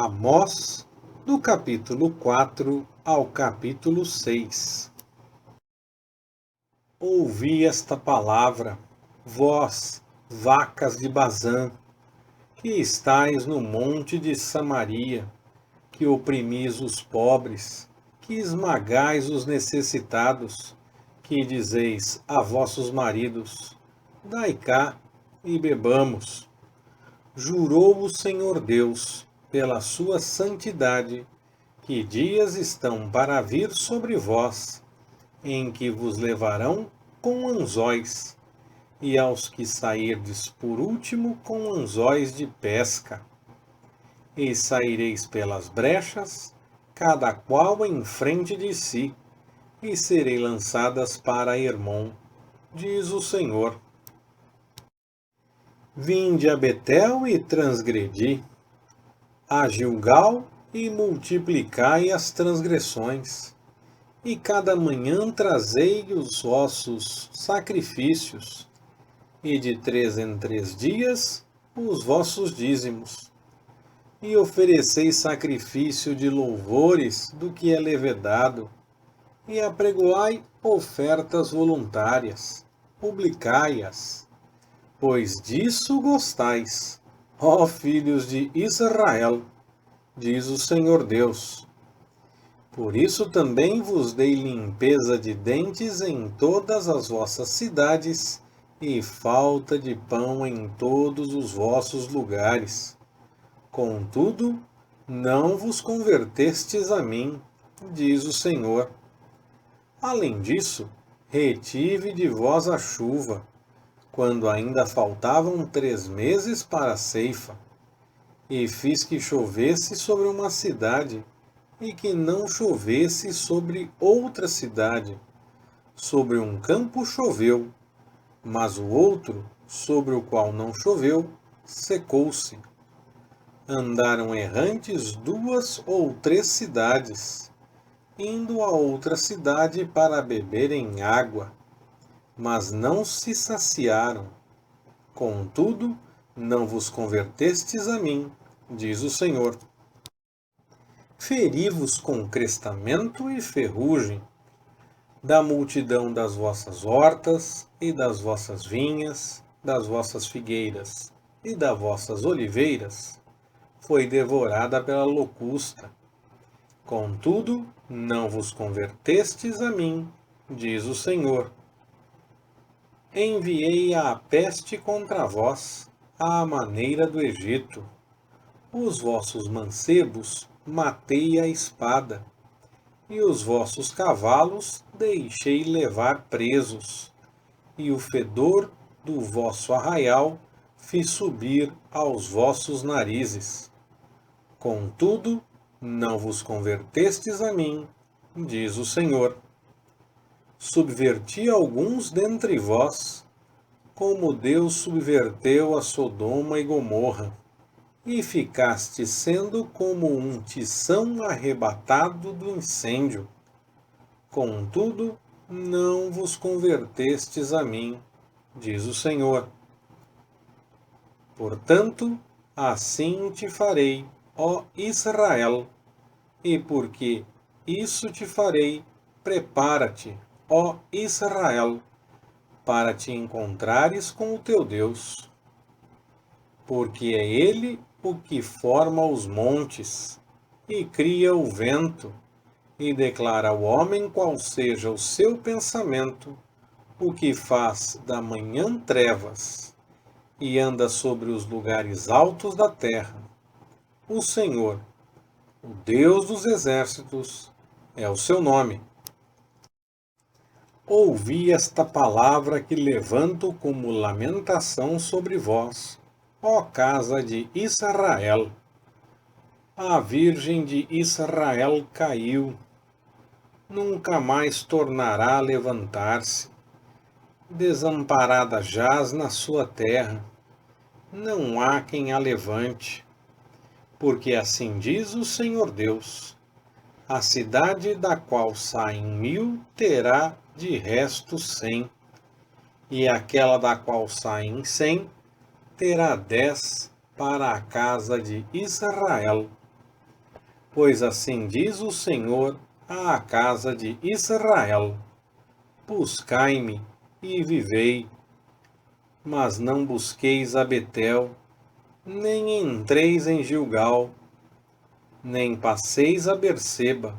Amós, do capítulo 4 ao capítulo 6. Ouvi esta palavra, vós, vacas de Bazã, que estais no monte de Samaria, que oprimis os pobres, que esmagais os necessitados, que dizeis a vossos maridos: dai cá e bebamos. Jurou o Senhor Deus, pela sua santidade, que dias estão para vir sobre vós, em que vos levarão com anzóis, e aos que sairdes por último com anzóis de pesca. E saireis pelas brechas, cada qual em frente de si, e serei lançadas para Hermon, diz o Senhor. Vinde a Betel e transgredi, a Gilgal e multiplicai as transgressões, e cada manhã trazei os vossos sacrifícios, e de 3 em 3 dias os vossos dízimos, e ofereceis sacrifício de louvores do que é levedado, e apregoai ofertas voluntárias, publicai-as, pois disso gostais, ó filhos de Israel, diz o Senhor Deus. Por isso também vos dei limpeza de dentes em todas as vossas cidades, e falta de pão em todos os vossos lugares. Contudo, não vos convertestes a mim, diz o Senhor. Além disso, retive de vós a chuva, quando ainda faltavam 3 meses para a ceifa, e fiz que chovesse sobre uma cidade, e que não chovesse sobre outra cidade. Sobre um campo choveu, mas o outro, sobre o qual não choveu, secou-se. Andaram errantes 2 ou 3 cidades, indo a outra cidade para beberem água, mas não se saciaram. Contudo, não vos convertestes a mim, diz o Senhor. Feri-vos com crestamento e ferrugem, da multidão das vossas hortas e das vossas vinhas, das vossas figueiras e das vossas oliveiras, foi devorada pela locusta. Contudo, não vos convertestes a mim, diz o Senhor. Enviei a peste contra vós, à maneira do Egito. Os vossos mancebos matei a espada, e os vossos cavalos deixei levar presos, e o fedor do vosso arraial fiz subir aos vossos narizes. Contudo, não vos convertestes a mim, diz o Senhor. Subverti alguns dentre vós, como Deus subverteu a Sodoma e Gomorra, e ficaste sendo como um tição arrebatado do incêndio. Contudo, não vos convertestes a mim, diz o Senhor. Portanto, assim te farei, ó Israel, e porque isso te farei, prepara-te, ó Israel, para te encontrares com o teu Deus. Porque é Ele o que forma os montes, e cria o vento, e declara ao homem qual seja o seu pensamento, o que faz da manhã trevas, e anda sobre os lugares altos da terra. O Senhor, o Deus dos exércitos, é o seu nome. Ouvi esta palavra que levanto como lamentação sobre vós, ó casa de Israel. A Virgem de Israel caiu, nunca mais tornará a levantar-se. Desamparada jaz na sua terra, não há quem a levante. Porque assim diz o Senhor Deus: a cidade da qual saem 1000 terá de resto 100, e aquela da qual saem 100 terá 10 para a casa de Israel. Pois assim diz o Senhor à casa de Israel: buscai-me e vivei, mas não busqueis a Betel, nem entreis em Gilgal, nem passeis a Berseba,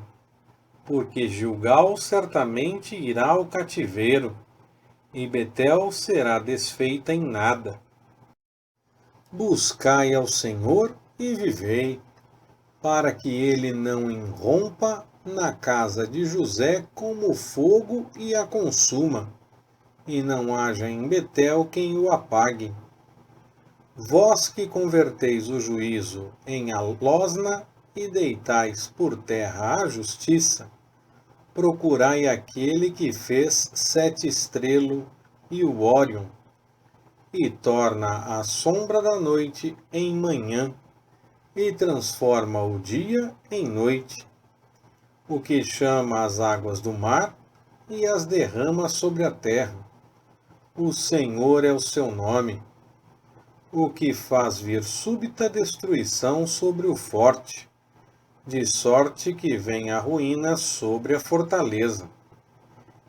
porque Gilgal certamente irá ao cativeiro, e Betel será desfeita em nada. Buscai ao Senhor e vivei, para que ele não irrompa na casa de José como fogo e a consuma, e não haja em Betel quem o apague. Vós que converteis o juízo em alosna e deitais por terra a justiça, procurai aquele que fez sete estrelas e o Órion, e torna a sombra da noite em manhã, e transforma o dia em noite, o que chama as águas do mar e as derrama sobre a terra. O Senhor é o seu nome, o que faz vir súbita destruição sobre o forte, de sorte que vem a ruína sobre a fortaleza.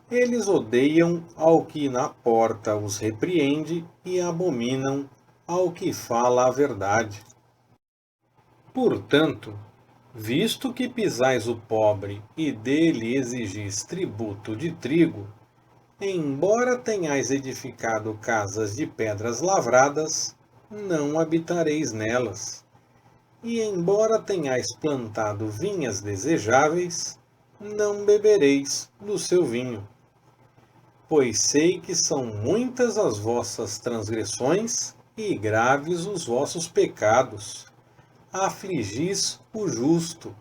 Eles odeiam ao que na porta os repreende e abominam ao que fala a verdade. Portanto, visto que pisais o pobre e dele exigis tributo de trigo, embora tenhais edificado casas de pedras lavradas, não habitareis nelas. E embora tenhais plantado vinhas desejáveis, não bebereis do seu vinho. Pois sei que são muitas as vossas transgressões e graves os vossos pecados. Afligis o justo,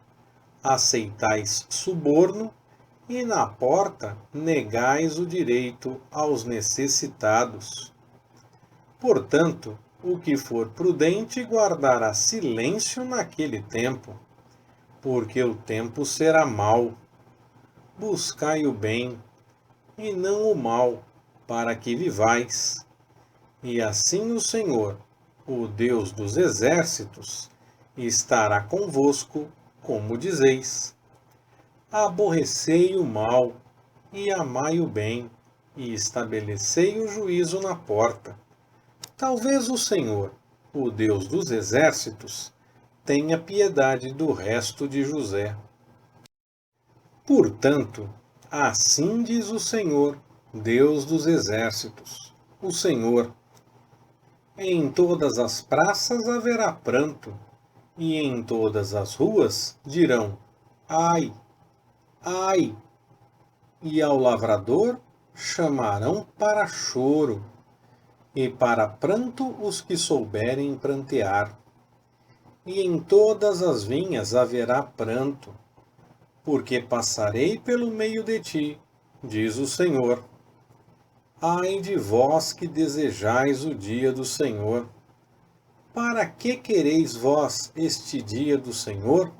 aceitais suborno, e na porta negais o direito aos necessitados. Portanto, o que for prudente guardará silêncio naquele tempo, porque o tempo será mau. Buscai o bem, e não o mal, para que vivais. E assim o Senhor, o Deus dos exércitos, estará convosco, como dizeis. Aborrecei o mal, e amai o bem, e estabelecei o juízo na porta. Talvez o Senhor, o Deus dos exércitos, tenha piedade do resto de José. Portanto, assim diz o Senhor, Deus dos exércitos, o Senhor: em todas as praças haverá pranto, e em todas as ruas dirão: ai, ai! E ao lavrador chamarão para choro, e para pranto os que souberem prantear. E em todas as vinhas haverá pranto, porque passarei pelo meio de ti, diz o Senhor. Ai de vós que desejais o dia do Senhor! Para que quereis vós este dia do Senhor?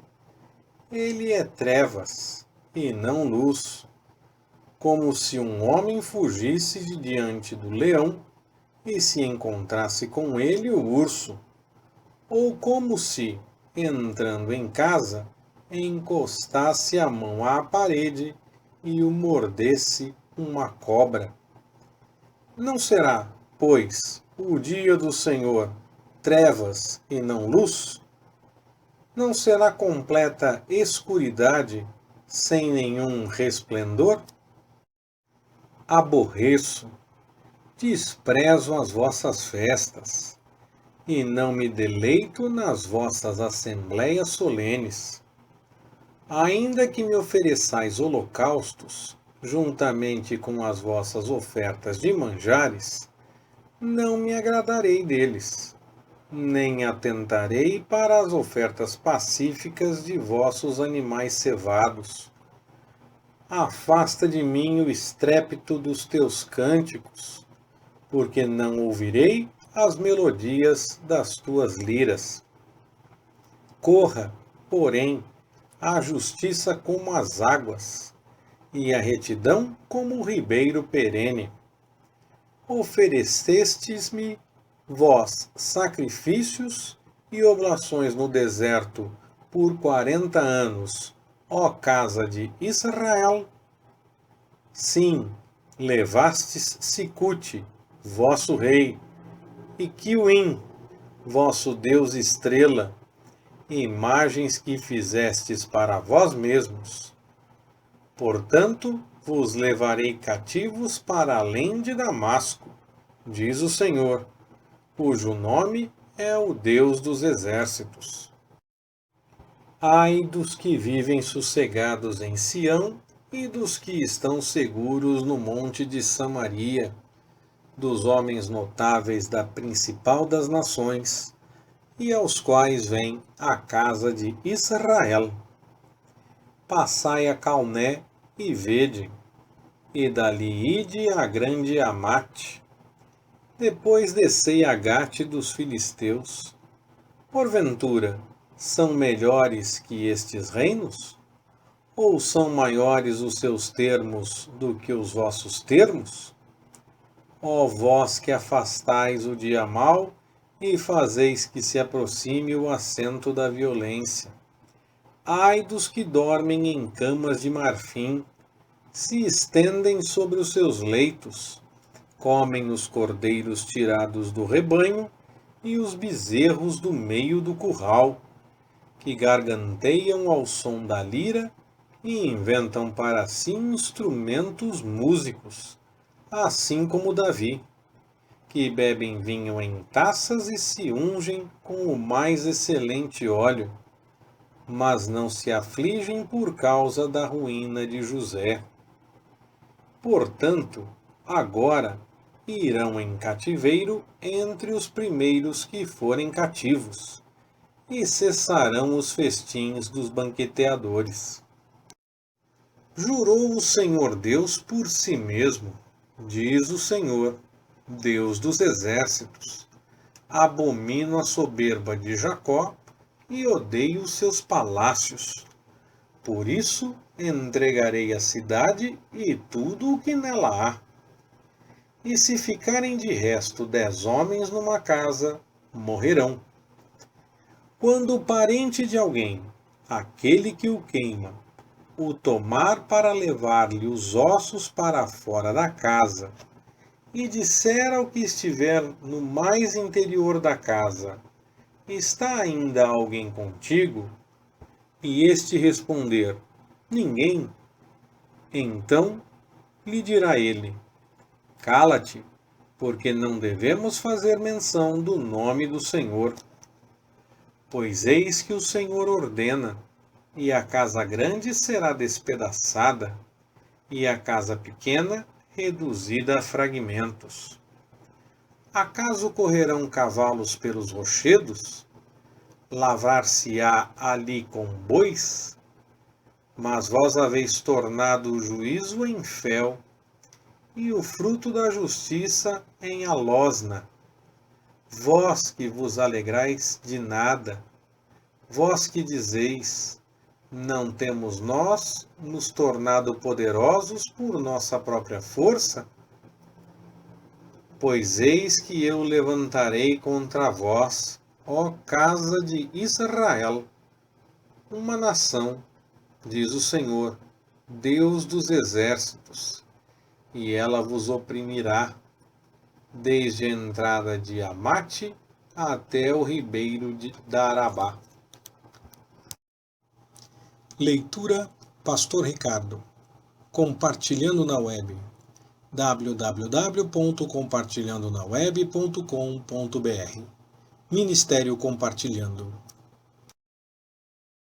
Ele é trevas, e não luz, como se um homem fugisse de diante do leão, e se encontrasse com ele o urso, ou como se, entrando em casa, encostasse a mão à parede e o mordesse uma cobra. Não será, pois, o dia do Senhor trevas e não luz? Não será completa escuridade sem nenhum resplendor? Aborreço, desprezo as vossas festas, e não me deleito nas vossas assembléias solenes. Ainda que me ofereçais holocaustos, juntamente com as vossas ofertas de manjares, não me agradarei deles, nem atentarei para as ofertas pacíficas de vossos animais cevados. Afasta de mim o estrépito dos teus cânticos, porque não ouvirei as melodias das tuas liras. Corra, porém, a justiça como as águas, e a retidão como o ribeiro perene. Oferecestes-me, vós, sacrifícios e oblações no deserto por 40 anos, ó casa de Israel? Sim, levastes Sicute, vosso rei, e Quiuim, vosso Deus estrela, imagens que fizestes para vós mesmos. Portanto, vos levarei cativos para além de Damasco, diz o Senhor, cujo nome é o Deus dos exércitos. Ai dos que vivem sossegados em Sião e dos que estão seguros no monte de Samaria, dos homens notáveis da principal das nações, e aos quais vem a casa de Israel. Passai a Calné e vede, e dali ide a grande Amate. Depois descei a Gate dos filisteus. Porventura, são melhores que estes reinos? Ou são maiores os seus termos do que os vossos termos? Ó vós que afastais o dia mau e fazeis que se aproxime o assento da violência. Ai dos que dormem em camas de marfim, se estendem sobre os seus leitos, comem os cordeiros tirados do rebanho e os bezerros do meio do curral, que garganteiam ao som da lira e inventam para si instrumentos músicos, assim como Davi, que bebem vinho em taças e se ungem com o mais excelente óleo, mas não se afligem por causa da ruína de José. Portanto, agora irão em cativeiro entre os primeiros que forem cativos, e cessarão os festins dos banqueteadores. Jurou o Senhor Deus por si mesmo, diz o Senhor, Deus dos exércitos: abomino a soberba de Jacó e odeio os seus palácios. Por isso entregarei a cidade e tudo o que nela há. E se ficarem de resto 10 homens numa casa, morrerão. Quando o parente de alguém, aquele que o queima, o tomar para levar-lhe os ossos para fora da casa, e disser ao que estiver no mais interior da casa: está ainda alguém contigo? E este responder: ninguém. Então lhe dirá ele: cala-te, porque não devemos fazer menção do nome do Senhor. Pois eis que o Senhor ordena, e a casa grande será despedaçada, e a casa pequena reduzida a fragmentos. Acaso correrão cavalos pelos rochedos? Lavrar-se-á ali com bois? Mas vós haveis tornado o juízo em fel, e o fruto da justiça em alosna. Vós que vos alegrais de nada, vós que dizeis: não temos nós nos tornado poderosos por nossa própria força? Pois eis que eu levantarei contra vós, ó casa de Israel, uma nação, diz o Senhor, Deus dos exércitos, e ela vos oprimirá, desde a entrada de Amate até o ribeiro da Arabá. Leitura Pastor Ricardo. Compartilhando na web. www.compartilhandonaweb.com.br. Ministério Compartilhando.